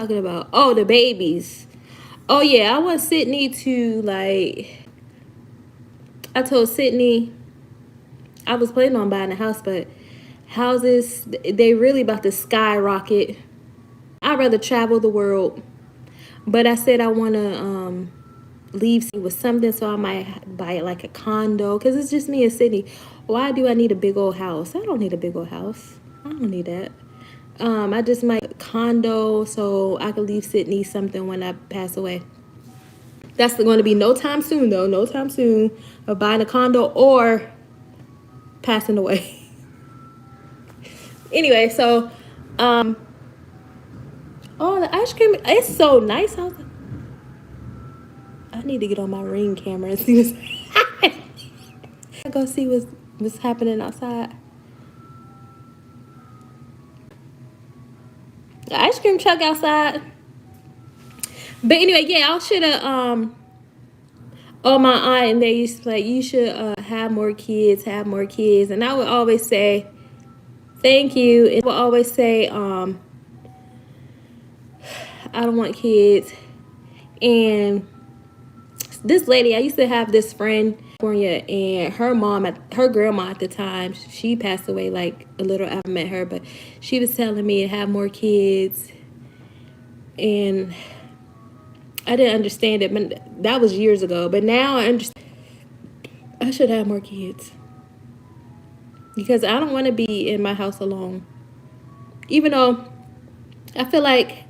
about, the babies. Oh, yeah, I want Sydney to, I told Sydney, I was planning on buying a house, but houses, they really about to skyrocket. I'd rather travel the world. But I said I want to leave with something, so I might buy like a condo, because it's just me and Sydney. Why do I need a big old house? I don't need a big old house. I don't need that. I just might condo so I could leave Sydney something when I pass away. That's going to be no time soon, though. No time soon of buying a condo or passing away. Anyway, so, the ice cream, it's so nice. I need to get on my Ring camera and see what's happening. Go see what's happening outside. The ice cream truck outside. But anyway, yeah, I should have oh, my aunt, and they used to like, you should have more kids, and I would always say thank you, and I would always say I don't want kids. And this lady, I used to have this friend in California, and her grandma at the time, she passed away like a little after I met her, but she was telling me to have more kids, and I didn't understand it, but that was years ago. But now I understand I should have more kids because I don't want to be in my house alone. Even though I feel like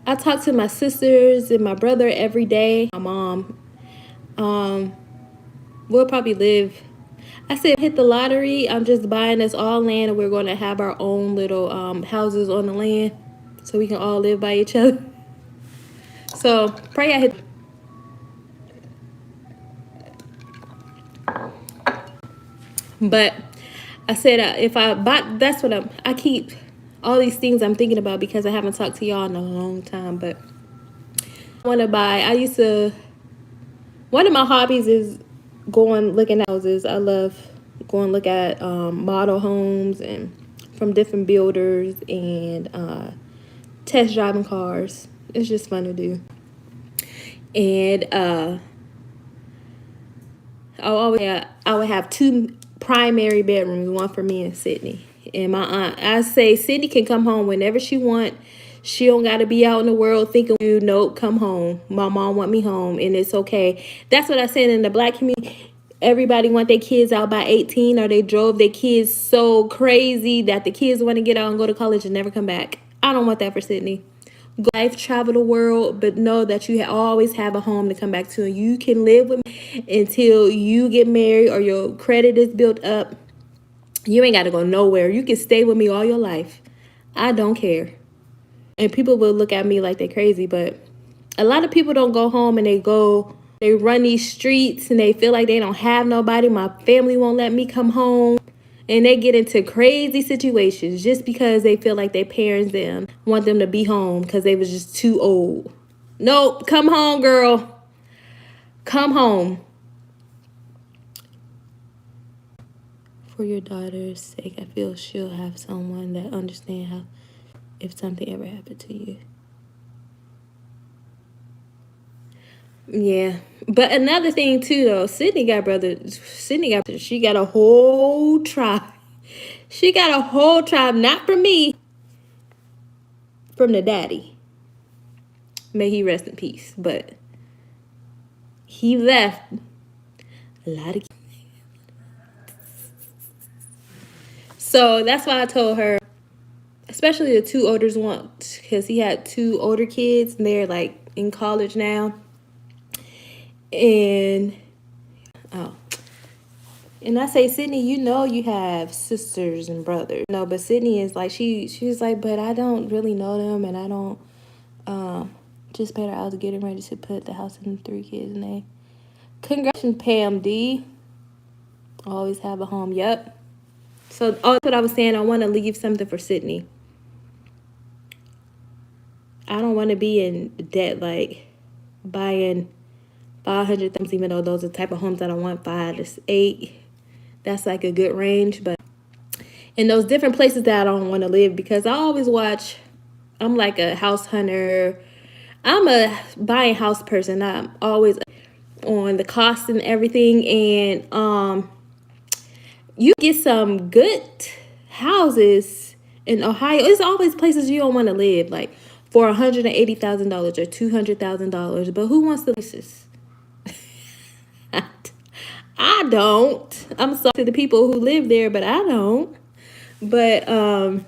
I talk to my sisters and my brother every day. My mom, we'll probably live. I said, hit the lottery. I'm just buying us all land, and we're going to have our own little houses on the land, so we can all live by each other. So pray I hit. But I said, if I buy, that's what I keep all these things I'm thinking about because I haven't talked to y'all in a long time. But I want to buy. One of my hobbies is going looking at houses. I love going look at model homes and from different builders and test driving cars. It's just fun to do. And I would have two primary bedrooms, one for me and Sydney. And my aunt, I say Sydney can come home whenever she want. She don't got to be out in the world thinking, nope, come home. My mom want me home, and it's okay. That's what I said in the Black community. Everybody want their kids out by 18, or they drove their kids so crazy that the kids want to get out and go to college and never come back. I don't want that for Sydney. Go life, travel the world, but know that you always have a home to come back to, and you can live with me until you get married or your credit is built up. You ain't got to go nowhere. You can stay with me all your life. I don't care. And people will look at me like they're crazy, but a lot of people don't go home and they run these streets and they feel like they don't have nobody. My family won't let me come home. And they get into crazy situations just because they feel like their parents want them to be home because they was just too old. Nope, come home, girl. Come home. For your daughter's sake, I feel she'll have someone that understands how if something ever happened to you. Yeah. But another thing too though, she got a whole tribe. She got a whole tribe, not from me, from the daddy. May he rest in peace. But he left a lot of kids. So that's why I told her, especially the two older ones, because he had two older kids and they're like in college now. And I say, Sydney, you have sisters and brothers. No, but Sydney is like, she's like, but I don't really know them, and I don't, just better I was getting ready to put the house in 3 kids' name. Congratulations, Pam D. Always have a home. Yep. So that's what I was saying. I want to leave something for Sydney. I don't want to be in debt, like buying 500,000, even though those are the type of homes that I want, 5 to 8. That's like a good range, but in those different places that I don't want to live, because I always watch, I'm like a house hunter. I'm a buying house person. I'm always on the cost and everything, and you get some good houses in Ohio. It's always places you don't want to live, like for $180,000 or $200,000. But who wants to live this? I don't. I'm sorry to the people who live there, but I don't. But I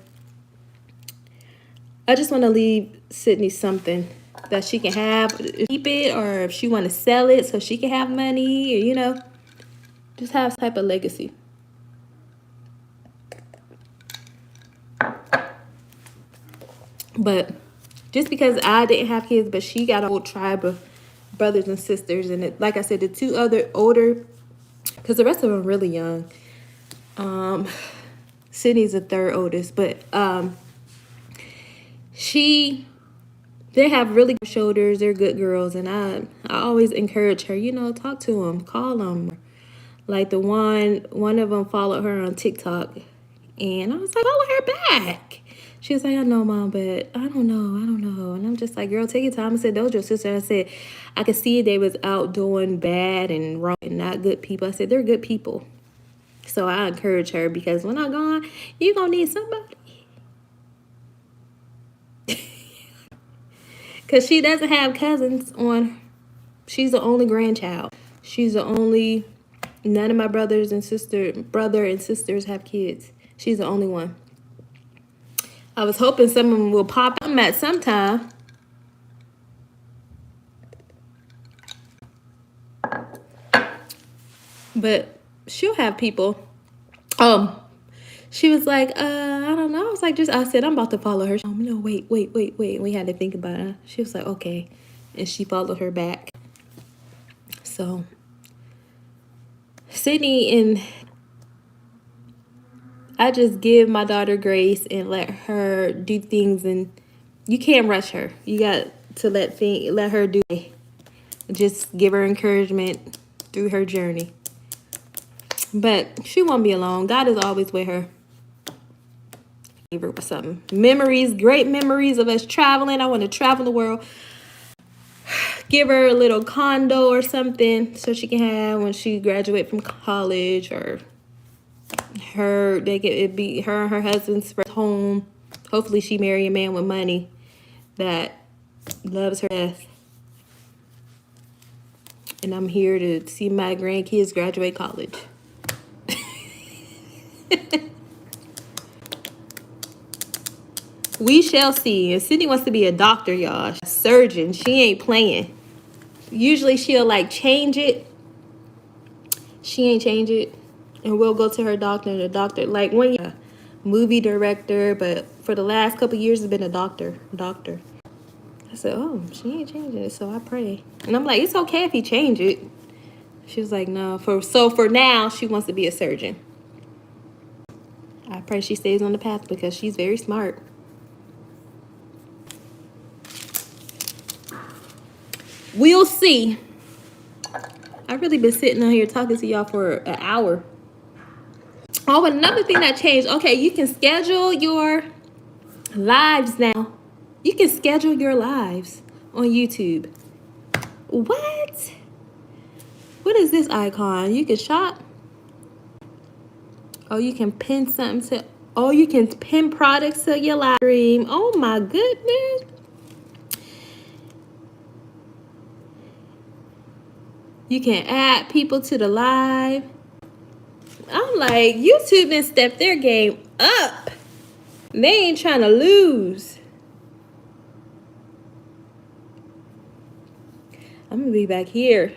just want to leave Sydney something that she can have, keep it, or if she want to sell it so she can have money, or just have some type of legacy. But just because I didn't have kids, but she got a whole tribe of brothers and sisters. And like I said, the 2 other older, because the rest of them are really young. Sydney's the 3rd oldest, but they have really good shoulders. They're good girls, and I always encourage her, you know, talk to them, call them. Like the one of them followed her on TikTok, and I was like, follow her back. She was like, I know, Mom, but I don't know. And I'm just like, girl, take your time. I said, those your sister. I said, I could see they was out doing bad and wrong and not good people. I said, they're good people. So I encourage her, because when I'm gone, you're going to need somebody. Because she doesn't have cousins on. She's the only grandchild. She's the only, none of my brother and sisters have kids. She's the only one. I was hoping some of them will pop up at some time. But she'll have people. She was like, I don't know. I was like, I said, I'm about to follow her. No, wait. We had to think about it. She was like, okay. And she followed her back. So, Sydney, and I just give my daughter grace and let her do things, and you can't rush her. You got to let her do it. Just give her encouragement through her journey. But she won't be alone. God is always with her. Or something. Memories, great memories of us traveling. I want to travel the world. Give her a little condo or something so she can have when she graduate from college, or it'd be her and her husband's first home. Hopefully she marry a man with money that loves her death. And I'm here to see my grandkids graduate college. We shall see. And Sydney wants to be a doctor, y'all. A surgeon. She ain't playing. Usually she'll like change it. She ain't change it. And we'll go to her doctor, and the doctor, like one year, movie director, but for the last couple of years has been a doctor. I said, oh, she ain't changing it, so I pray. And I'm like, it's okay if he change it. She was like, no. For now, she wants to be a surgeon. I pray she stays on the path, because she's very smart. We'll see. I've really been sitting on here talking to y'all for an hour. Oh, another thing that changed. Okay, you can schedule your lives now. You can schedule your lives on YouTube. What? What is this icon? You can shop. Oh, you can pin something to. Oh, you can pin products to your live stream. Oh my goodness. You can add people to the live. I'm like, YouTube done stepped their game up. They ain't trying to lose. I'm gonna be back here.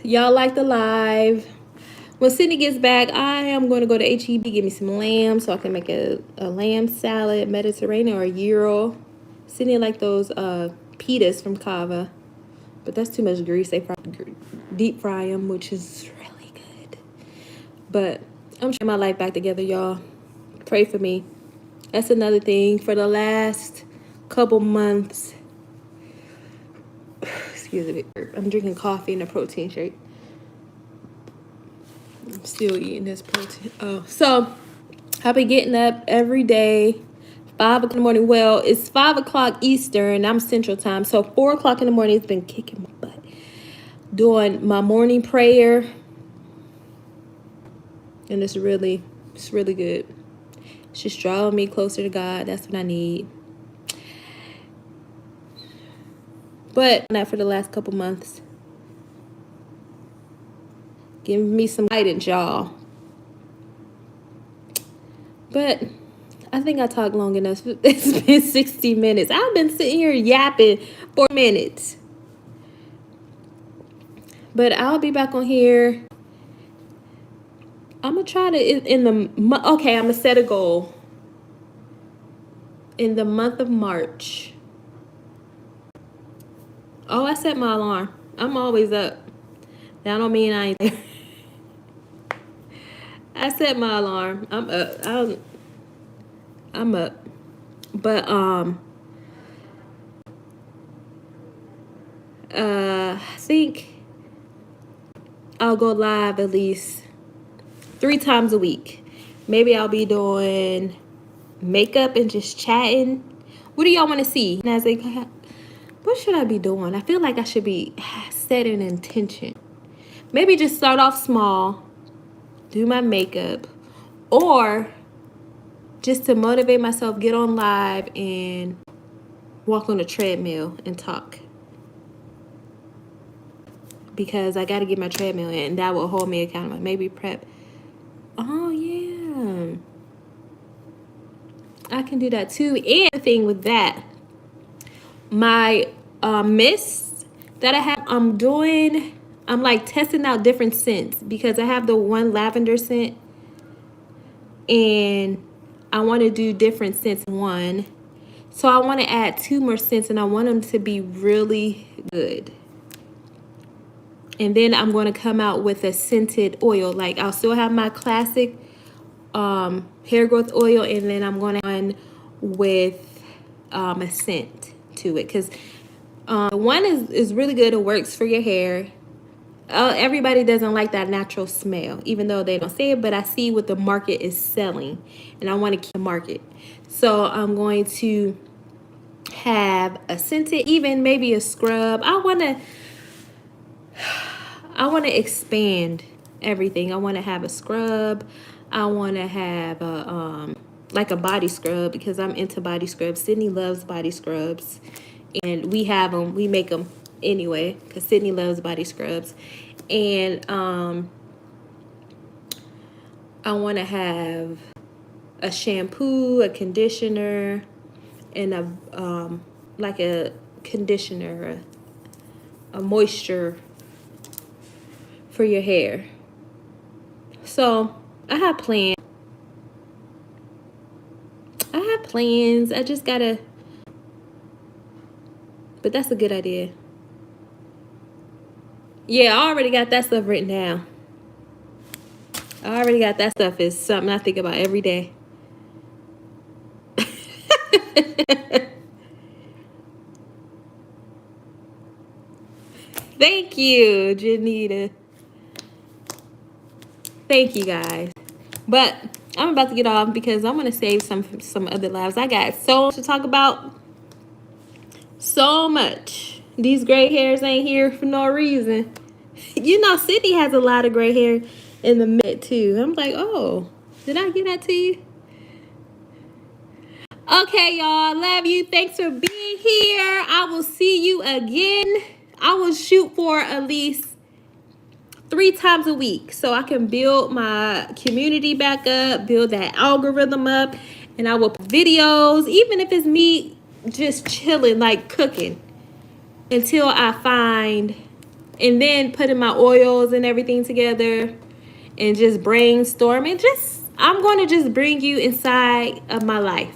Y'all like the live. When Sydney gets back, I am going to go to HEB, give me some lamb so I can make a lamb salad, Mediterranean or gyro. Sydney like those pitas from Cava. But that's too much grease. They deep fry them, which is really good. But I'm trying my life back together, y'all. Pray for me. That's another thing. For the last couple months, excuse me, I'm drinking coffee and a protein shake. I'm still eating this protein. Oh, so I'll be getting up every day, 5 o'clock in the morning. Well, it's 5 o'clock Eastern. I'm Central Time. So 4 o'clock in the morning, it's been kicking my butt. Doing my morning prayer. And it's really good. It's just drawing me closer to God. That's what I need. But not for the last couple months. Give me some guidance, y'all. But I think I talked long enough. It's been 60 minutes. I've been sitting here yapping for minutes. But I'll be back on here. I'm going to try to, okay, I'm going to set a goal. in the month of March. Oh, I set my alarm. I'm always up. That don't mean I ain't. I set my alarm. I'm up. I'm up. But I think I'll go live at least 3 times a week. Maybe I'll be doing makeup and just chatting. What do y'all want to see? And I was like, what should I be doing? I feel like I should be setting an intention. Maybe just start off small, do my makeup, or just to motivate myself, get on live and walk on a treadmill and talk. Because I got to get my treadmill in. That will hold me accountable. Maybe prep. Oh, yeah. I can do that too. And the thing with that, my mist that I have, I'm like testing out different scents because I have the one lavender scent and I want to do different scents one. So I want to add 2 more scents and I want them to be really good. And then I'm going to come out with a scented oil. Like I'll still have my classic hair growth oil, and then I'm going to run with a scent to it. Because one is really good. It works for your hair. Everybody doesn't like that natural smell, even though they don't say it. But I see what the market is selling, and I want to keep the market. So I'm going to have a scented, even maybe a scrub. I want to expand everything. I want to have a scrub. I want to have a like a body scrub because I'm into body scrubs. Sydney loves body scrubs, and we have them. We make them anyway because Sydney loves body scrubs. And I want to have a shampoo, a conditioner, and a like a conditioner, a moisture for your hair. So I have plans. I just gotta, but that's a good idea. Yeah, I already got that stuff written down. I already got that stuff. Is something I think about every day. Thank you, Janita. Thank you, guys. But I'm about to get off because I'm gonna save some other lives. I got so much to talk about. So much. These gray hairs ain't here for no reason. You know, Sydney has a lot of gray hair in the mid too. I'm like, oh, did I get that to you? Okay, y'all. Love you. Thanks for being here. I will see you again. I will shoot for at least 3 times a week so I can build my community back up, build that algorithm up, and I will put videos, even if it's me just chilling, like cooking, until I find, and then putting my oils and everything together and just brainstorm and just, I'm going to just bring you inside of my life.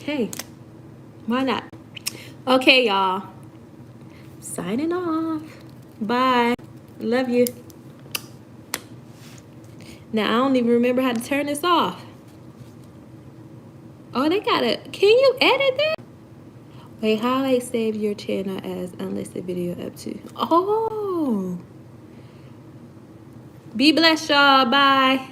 Hey, why not? Okay, y'all. Signing off. Bye. Love you. Now, I don't even remember how to turn this off. Oh, they got it. Can you edit that? Wait, how I save your channel as unlisted video up to? Oh. Be blessed, y'all. Bye.